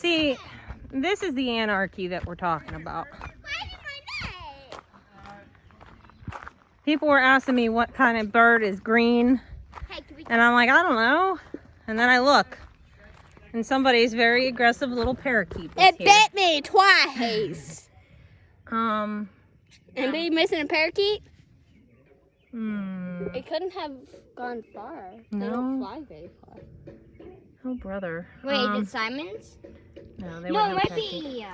See, this is the anarchy that we're talking about. People were asking me what kind of bird is green. And I'm like, I don't know. And then I look. And somebody's very aggressive little parakeet was It here. bit me twice. Anybody missing a parakeet? It couldn't have gone far. No. They don't fly very far. Oh, brother. Wait, is it Simon's? No, they No, wouldn't it have might parakeet. be.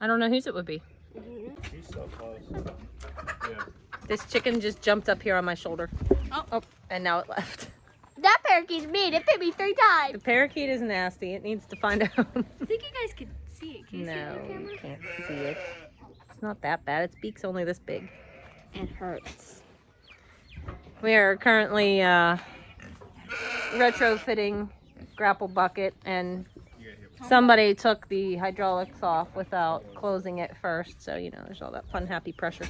I don't know whose it would be. He's so close. Yeah. This chicken just jumped up here on my shoulder. Oh, and now it left. That parakeet's mean. It bit me 3 times. The parakeet is nasty. It needs to find out. I think you guys could see it. Can you see it on No, camera? you can't see it. It's not that bad. Its beak's only this big. It hurts. We are currently retrofitting Grapple bucket, and somebody took the hydraulics off without closing it first. So, you know, there's all that fun, happy pressure.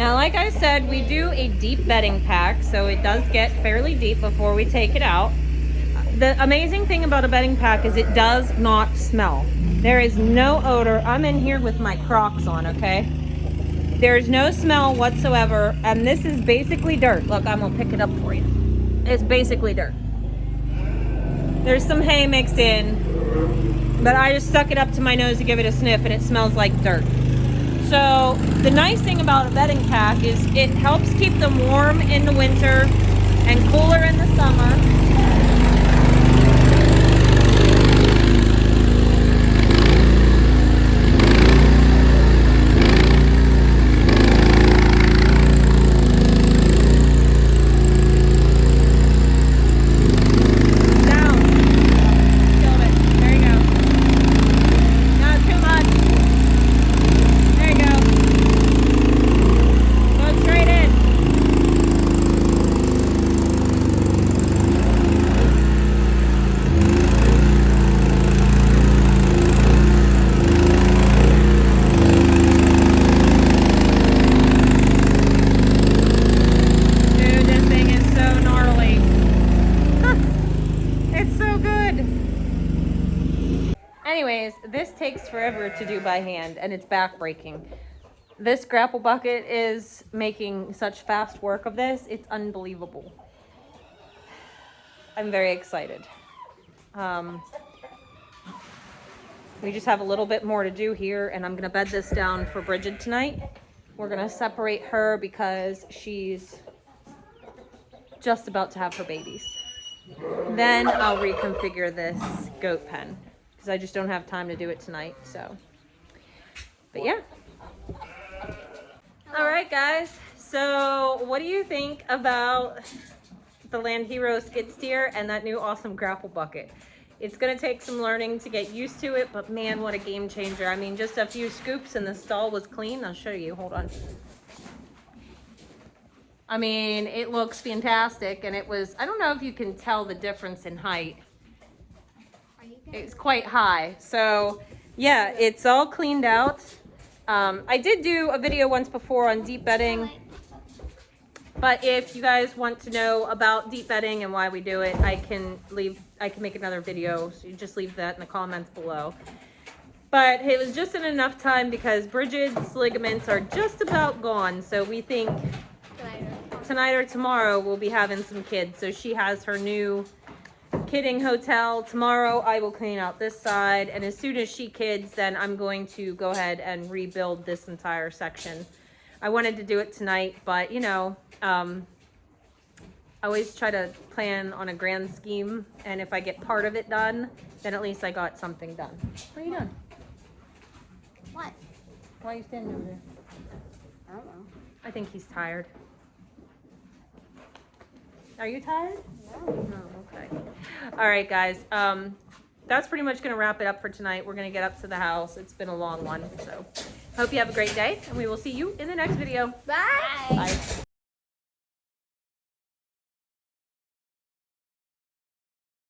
Now, like I said, we do a deep bedding pack, so it does get fairly deep before we take it out. The amazing thing about a bedding pack is it does not smell. There is no odor. I'm in here with my Crocs on, okay? There's no smell whatsoever, and this is basically dirt. Look, I'm gonna pick it up for you. It's basically dirt. There's some hay mixed in, but I just stuck it up to my nose to give it a sniff, and it smells like dirt. So the nice thing about a bedding pack is it helps keep them warm in the winter and cooler in the summer. Anyways, this takes forever to do by hand, and it's backbreaking. This Grapple bucket is making such fast work of this. It's unbelievable. I'm very excited. We just have a little bit more to do here, and I'm gonna bed this down for Bridget tonight. We're gonna separate her because she's just about to have her babies. Then I'll reconfigure this goat pen, because I just don't have time to do it tonight, so. But yeah. All right, guys. So what do you think about the Land Hero skid steer and that new awesome Grapple bucket? It's gonna take some learning to get used to it, but man, what a game changer. I mean, just a few scoops and the stall was clean. I'll show you, hold on. I mean, it looks fantastic, and it was, I don't know if you can tell the difference in height. It's quite high. So yeah, it's all cleaned out. I did do a video once before on deep bedding, but if you guys want to know about deep bedding and why we do it, I can make another video, so you just leave that in the comments below. But it was just in enough time because Bridget's ligaments are just about gone, so we think tonight or tomorrow we'll be having some kids. So she has her new kidding hotel. Tomorrow I will clean out this side, and as soon as she kids, then I'm going to go ahead and rebuild this entire section. I wanted to do it tonight, but you know, I always try to plan on a grand scheme, and if I get part of it done, then at least I got something done. What are you doing? What? Why are you standing over there? I don't know. I think he's tired. Are you tired? No. Oh, okay. All right, guys. That's pretty much going to wrap it up for tonight. We're going to get up to the house. It's been a long one. So hope you have a great day, and we will see you in the next video. Bye. Bye.